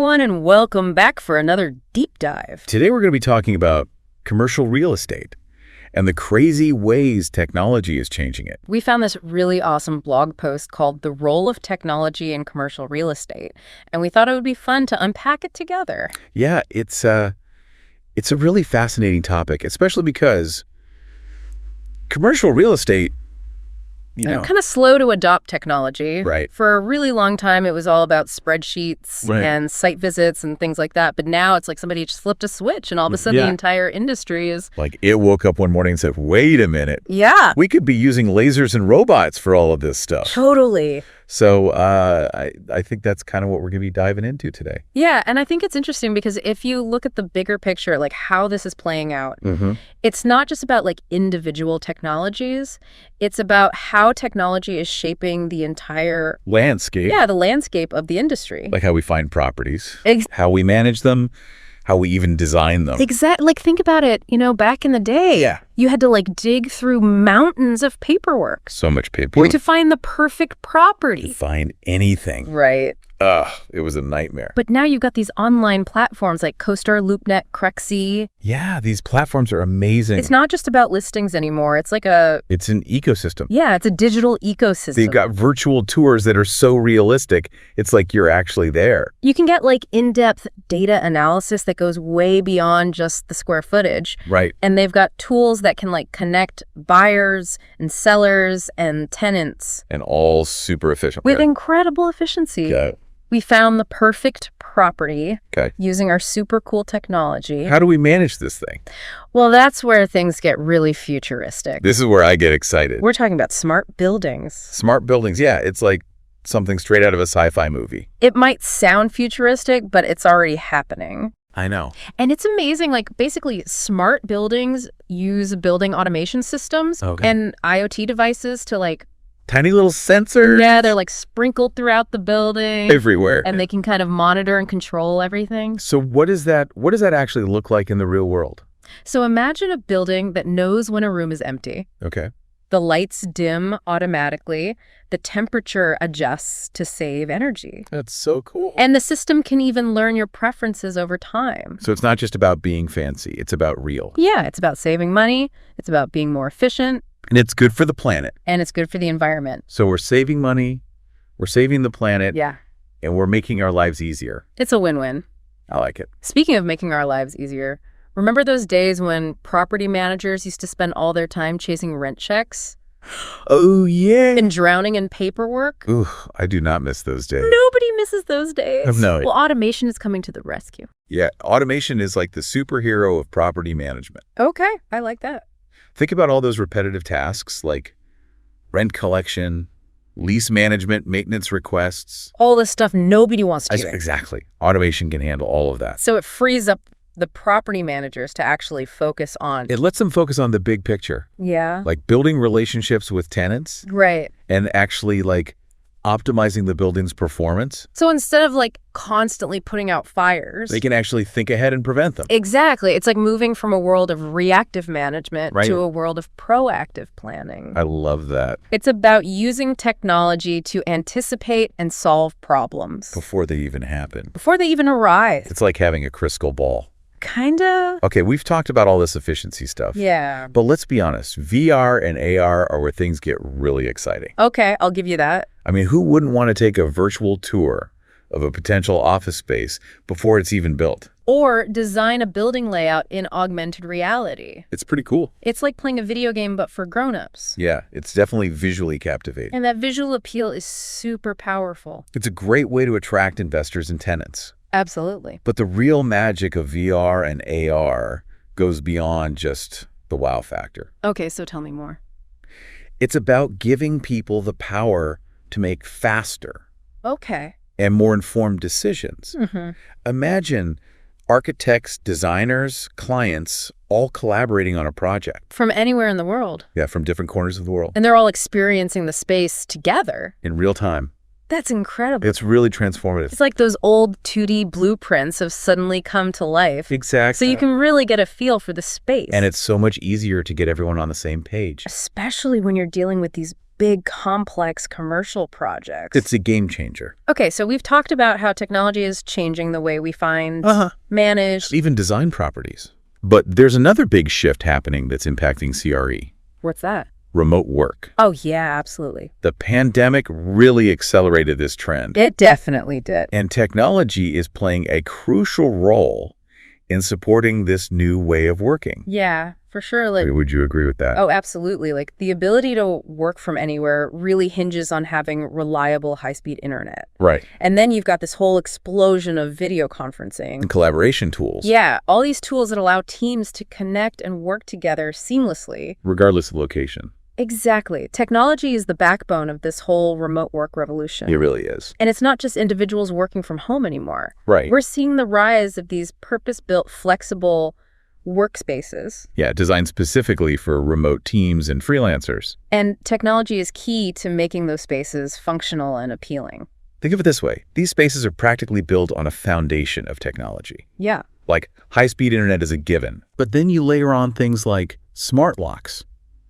everyone, and welcome back for another deep dive. Today we're going to be talking about commercial real estate and the crazy ways technology is changing it. We found this really awesome blog post called The Role of Technology in Commercial Real Estate, and we thought it would be fun to unpack it together. Yeah, it's a really fascinating topic, especially because commercial real estate, kind of slow to adopt technology. Right. For a really long time, it was all about spreadsheets and site visits and things like that. But now it's like somebody just flipped a switch and all of a sudden the entire industry is... Like it woke up one morning and said, wait a minute. Yeah. We could be using lasers and robots for all of this stuff. Totally. So I think that's kind of what we're going to be diving into today. Yeah, and I think it's interesting because if you look at the bigger picture, like how this is playing out, it's not just about like individual technologies. It's about how technology is shaping the entire landscape. Yeah, the landscape of the industry. Like how we find properties, how we manage them, how we even design them. Exactly. Like think about it, back in the day, you had to like dig through mountains of paperwork. So much paperwork. To find the perfect property. To find anything. Right. It was a nightmare. But now you've got these online platforms like CoStar, LoopNet, Crexi. Yeah, these platforms are amazing. It's not just about listings anymore. It's like it's an ecosystem. Yeah, it's a digital ecosystem. They've got virtual tours that are so realistic, it's like you're actually there. You can get like in-depth data analysis that goes way beyond just the square footage. Right. And they've got tools that can like connect buyers and sellers and tenants. And all super efficient. With incredible efficiency. Yeah. We found the perfect property using our super cool technology. How do we manage this thing? Well, that's where things get really futuristic. This is where I get excited. We're talking about smart buildings. Smart buildings, yeah. It's like something straight out of a sci-fi movie. It might sound futuristic, but it's already happening. I know. And it's amazing, like basically smart buildings use building automation systems and IoT devices to like tiny little sensors. Yeah, they're like sprinkled throughout the building. Everywhere. And they can kind of monitor and control everything. So what does that actually look like in the real world? So imagine a building that knows when a room is empty. Okay. The lights dim automatically. The temperature adjusts to save energy. That's so cool. And the system can even learn your preferences over time. So it's not just about being fancy. It's about real. Yeah, it's about saving money. It's about being more efficient. And it's good for the planet. And it's good for the environment. So we're saving money, we're saving the planet, and we're making our lives easier. It's a win-win. I like it. Speaking of making our lives easier, remember those days when property managers used to spend all their time chasing rent checks? Oh, yeah. And drowning in paperwork? Ooh, I do not miss those days. Nobody misses those days. No. Well, automation is coming to the rescue. Yeah, automation is like the superhero of property management. Okay, I like that. Think about all those repetitive tasks like rent collection, lease management, maintenance requests. All this stuff nobody wants to do. Exactly. Automation can handle all of that. So it frees up the property managers to actually focus on... It lets them focus on the big picture. Yeah. Like building relationships with tenants. Right. And actually like optimizing the building's performance. So instead of like constantly putting out fires, they can actually think ahead and prevent them. Exactly. It's like moving from a world of reactive management to a world of proactive planning. I love that. It's about using technology to anticipate and solve problems. Before they even happen. Before they even arise. It's like having a crystal ball. Kinda. Okay, we've talked about all this efficiency stuff. Yeah. But let's be honest, VR and AR are where things get really exciting. Okay, I'll give you that. I mean, who wouldn't want to take a virtual tour of a potential office space before it's even built? Or design a building layout in augmented reality. It's pretty cool. It's like playing a video game, but for grown-ups. Yeah, it's definitely visually captivating. And that visual appeal is super powerful. It's a great way to attract investors and tenants. Absolutely. But the real magic of VR and AR goes beyond just the wow factor. Okay, so tell me more. It's about giving people the power to make faster and more informed decisions. Imagine architects, designers, clients all collaborating on a project. From anywhere in the world. Yeah, from different corners of the world. And they're all experiencing the space together. In real time. That's incredible. It's really transformative. It's like those old 2D blueprints have suddenly come to life. Exactly. So you can really get a feel for the space. And it's so much easier to get everyone on the same page. Especially when you're dealing with these big, complex commercial projects. It's a game changer. Okay, so we've talked about how technology is changing the way we find, manage, even design properties. But there's another big shift happening that's impacting CRE. What's that? Remote work. Oh, yeah, absolutely. The pandemic really accelerated this trend. It definitely did. And technology is playing a crucial role in supporting this new way of working. Yeah, for sure. Like, would you agree with that? Oh, absolutely. Like, the ability to work from anywhere really hinges on having reliable high-speed internet. Right. And then you've got this whole explosion of video conferencing. And collaboration tools. Yeah, all these tools that allow teams to connect and work together seamlessly. Regardless of location. Exactly. Technology is the backbone of this whole remote work revolution. It really is. And it's not just individuals working from home anymore. Right. We're seeing the rise of these purpose-built, flexible workspaces. Yeah, designed specifically for remote teams and freelancers. And technology is key to making those spaces functional and appealing. Think of it this way. These spaces are practically built on a foundation of technology. Yeah. Like high-speed internet is a given. But then you layer on things like smart locks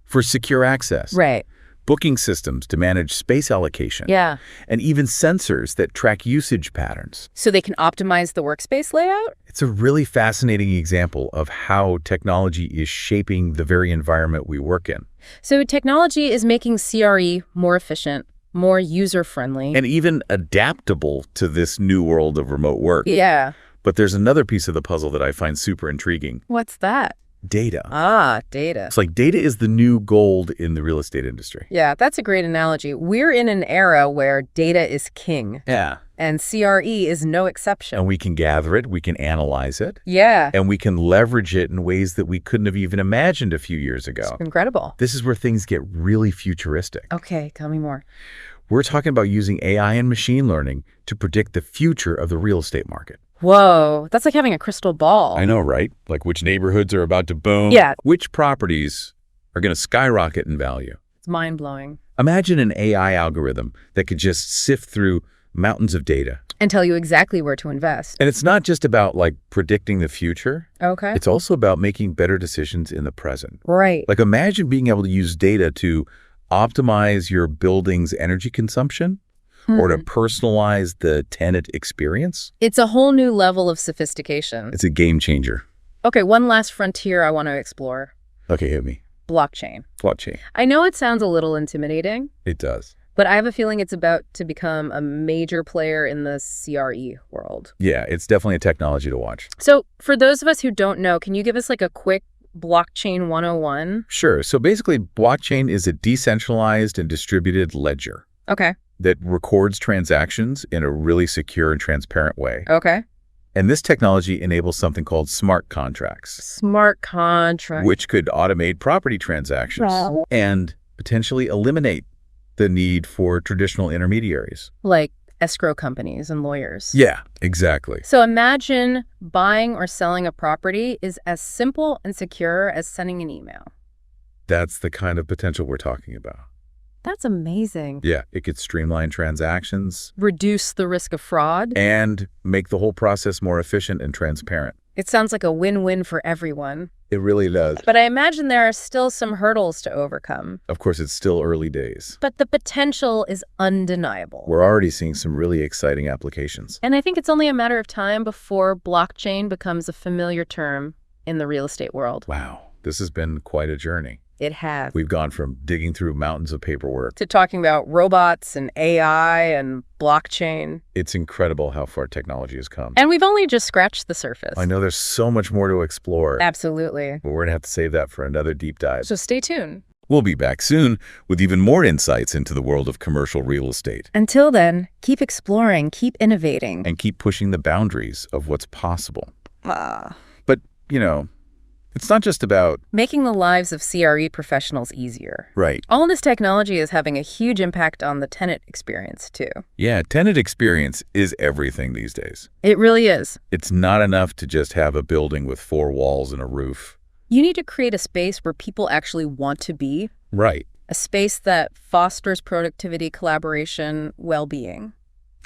for secure access. Right. Booking systems to manage space allocation. Yeah. And even sensors that track usage patterns. So they can optimize the workspace layout? It's a really fascinating example of how technology is shaping the very environment we work in. So technology is making CRE more efficient, more user-friendly. And even adaptable to this new world of remote work. Yeah. But there's another piece of the puzzle that I find super intriguing. What's that? Data. Ah, data. It's like data is the new gold in the real estate industry. Yeah, that's a great analogy. We're in an era where data is king. Yeah. And CRE is no exception. And we can gather it, we can analyze it. Yeah. And we can leverage it in ways that we couldn't have even imagined a few years ago. It's incredible. This is where things get really futuristic. Okay, tell me more. We're talking about using AI and machine learning to predict the future of the real estate market. Whoa, that's like having a crystal ball. I know, right? Like which neighborhoods are about to boom. Yeah. Which properties are going to skyrocket in value. It's mind-blowing. Imagine an AI algorithm that could just sift through mountains of data. And tell you exactly where to invest. And it's not just about like predicting the future. Okay. It's also about making better decisions in the present. Right. Like imagine being able to use data to optimize your building's energy consumption. Or to personalize the tenant experience. It's a whole new level of sophistication. It's a game changer. Okay, one last frontier I want to explore. Okay, hit me. Blockchain. Blockchain. I know it sounds a little intimidating. It does. But I have a feeling it's about to become a major player in the CRE world. Yeah, it's definitely a technology to watch. So for those of us who don't know, can you give us like a quick blockchain 101? Sure. So basically, blockchain is a decentralized and distributed ledger. Okay. That records transactions in a really secure and transparent way. Okay. And this technology enables something called smart contracts. Smart contracts. Which could automate property transactions and potentially eliminate the need for traditional intermediaries. Like escrow companies and lawyers. Yeah, exactly. So imagine buying or selling a property is as simple and secure as sending an email. That's the kind of potential we're talking about. That's amazing. Yeah, it could streamline transactions. Reduce the risk of fraud. And make the whole process more efficient and transparent. It sounds like a win-win for everyone. It really does. But I imagine there are still some hurdles to overcome. Of course, it's still early days. But the potential is undeniable. We're already seeing some really exciting applications. And I think it's only a matter of time before blockchain becomes a familiar term in the real estate world. Wow, this has been quite a journey. It has. We've gone from digging through mountains of paperwork to talking about robots and AI and blockchain. It's incredible how far technology has come. And we've only just scratched the surface. I know there's so much more to explore. Absolutely. But we're going to have to save that for another deep dive. So stay tuned. We'll be back soon with even more insights into the world of commercial real estate. Until then, keep exploring, keep innovating. And keep pushing the boundaries of what's possible. But, you know, it's not just about making the lives of CRE professionals easier. Right. All this technology is having a huge impact on the tenant experience, too. Yeah, tenant experience is everything these days. It really is. It's not enough to just have a building with 4 walls and a roof. You need to create a space where people actually want to be. Right. A space that fosters productivity, collaboration, well-being.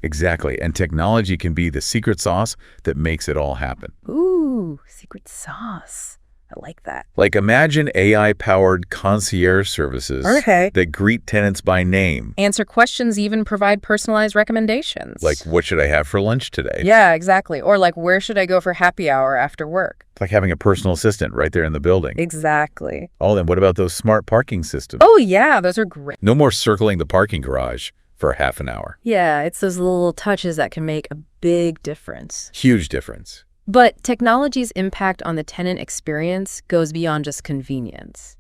Exactly. And technology can be the secret sauce that makes it all happen. Ooh, secret sauce. I like that. Like imagine AI-powered concierge services that greet tenants by name. Answer questions, even provide personalized recommendations. Like, what should I have for lunch today? Yeah, exactly. Or like, where should I go for happy hour after work? It's like having a personal assistant right there in the building. Exactly. Oh, then what about those smart parking systems? Oh, yeah, those are great. No more circling the parking garage for half an hour. Yeah, it's those little touches that can make a big difference. Huge difference. But technology's impact on the tenant experience goes beyond just convenience.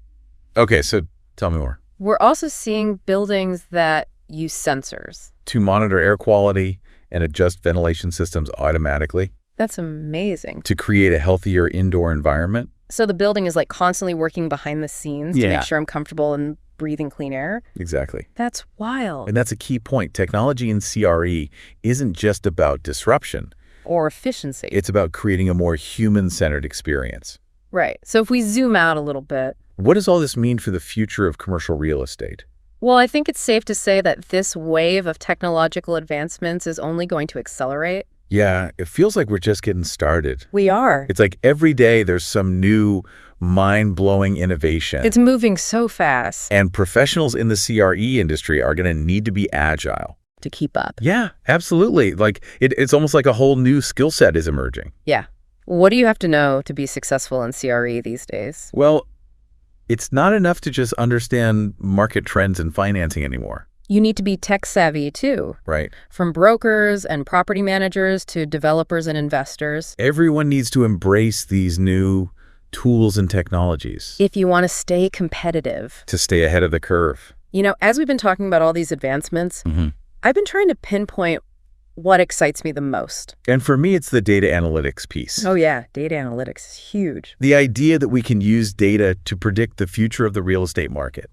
Okay, so tell me more. We're also seeing buildings that use sensors to monitor air quality and adjust ventilation systems automatically. That's amazing. To create a healthier indoor environment. So the building is like constantly working behind the scenes to make sure I'm comfortable and breathing clean air? Exactly. That's wild. And that's a key point. Technology in CRE isn't just about disruption. Or efficiency. It's about creating a more human-centered experience. Right. So if we zoom out a little bit. What does all this mean for the future of commercial real estate? Well, I think it's safe to say that this wave of technological advancements is only going to accelerate. Yeah, it feels like we're just getting started. We are. It's like every day there's some new mind-blowing innovation. It's moving so fast. And professionals in the CRE industry are going to need to be agile. To keep up. Yeah, absolutely. Like it's almost like a whole new skill set is emerging. Yeah. What do you have to know to be successful in CRE these days? Well, it's not enough to just understand market trends and financing anymore. You need to be tech savvy too. Right. From brokers and property managers to developers and investors. Everyone needs to embrace these new tools and technologies. If you want to stay competitive. To stay ahead of the curve. You know, as we've been talking about all these advancements, I've been trying to pinpoint what excites me the most. And for me, it's the data analytics piece. Oh, yeah. Data analytics is huge. The idea that we can use data to predict the future of the real estate market.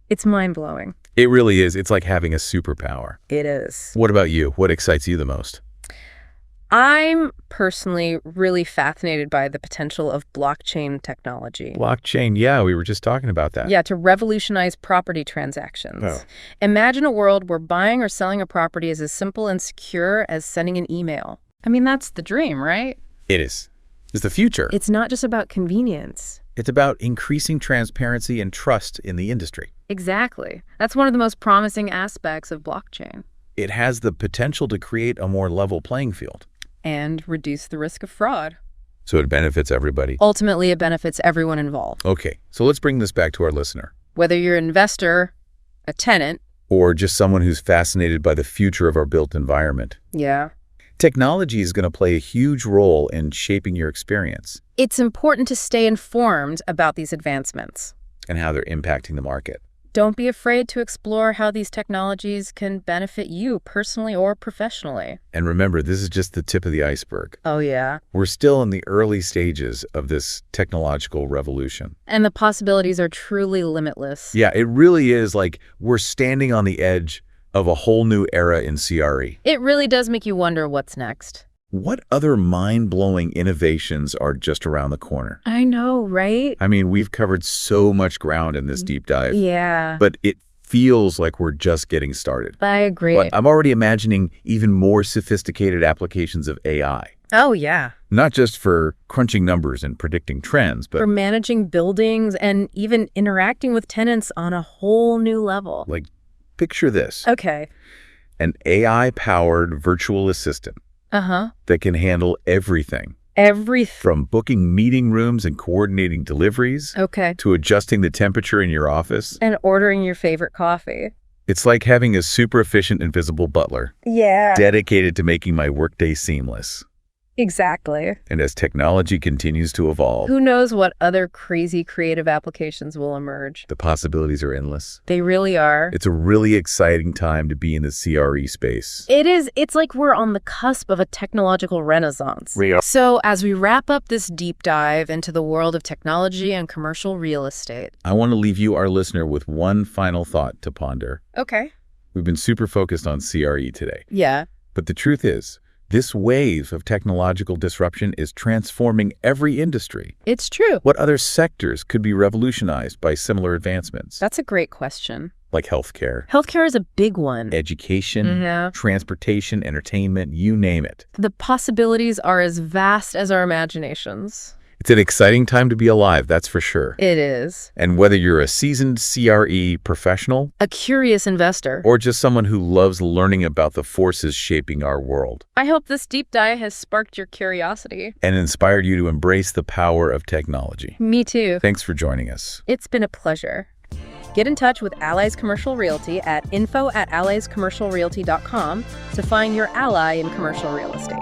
It's mind-blowing. It really is. It's like having a superpower. It is. What about you? What excites you the most? I'm personally really fascinated by the potential of blockchain technology. Blockchain, yeah, we were just talking about that. Yeah, to revolutionize property transactions. Oh. Imagine a world where buying or selling a property is as simple and secure as sending an email. I mean, that's the dream, right? It is. It's the future. It's not just about convenience. It's about increasing transparency and trust in the industry. Exactly. That's one of the most promising aspects of blockchain. It has the potential to create a more level playing field. And reduce the risk of fraud. So it benefits everybody. Ultimately, it benefits everyone involved. Okay, so let's bring this back to our listener. Whether you're an investor, a tenant, or just someone who's fascinated by the future of our built environment. Yeah. Technology is going to play a huge role in shaping your experience. It's important to stay informed about these advancements. And how they're impacting the market. Don't be afraid to explore how these technologies can benefit you personally or professionally. And remember, this is just the tip of the iceberg. Oh, yeah. We're still in the early stages of this technological revolution. And the possibilities are truly limitless. Yeah, it really is like we're standing on the edge of a whole new era in CRE. It really does make you wonder what's next. What other mind-blowing innovations are just around the corner? I know, right? I mean, we've covered so much ground in this deep dive. Yeah. But it feels like we're just getting started. I agree. But I'm already imagining even more sophisticated applications of AI. Oh, yeah. Not just for crunching numbers and predicting trends, but for managing buildings and even interacting with tenants on a whole new level. Like, picture this. Okay. An AI-powered virtual assistant. That can handle everything. From booking meeting rooms and coordinating deliveries. Okay. To adjusting the temperature in your office. And ordering your favorite coffee. It's like having a super efficient invisible butler. Yeah. Dedicated to making my workday seamless. Exactly. And as technology continues to evolve, who knows what other crazy creative applications will emerge? The possibilities are endless. They really are. It's a really exciting time to be in the CRE space. It is. It's like we're on the cusp of a technological renaissance. So as we wrap up this deep dive into the world of technology and commercial real estate, I want to leave you, our listener, with one final thought to ponder. Okay. We've been super focused on CRE today. Yeah. But the truth is, this wave of technological disruption is transforming every industry. It's true. What other sectors could be revolutionized by similar advancements? That's a great question. Like healthcare. Healthcare is a big one. Education, transportation, entertainment, you name it. The possibilities are as vast as our imaginations. It's an exciting time to be alive, that's for sure. It is. And whether you're a seasoned CRE professional, a curious investor, or just someone who loves learning about the forces shaping our world, I hope this deep dive has sparked your curiosity and inspired you to embrace the power of technology. Me too. Thanks for joining us. It's been a pleasure. Get in touch with Allies Commercial Realty at info@alliescommercialrealty.com to find your ally in commercial real estate.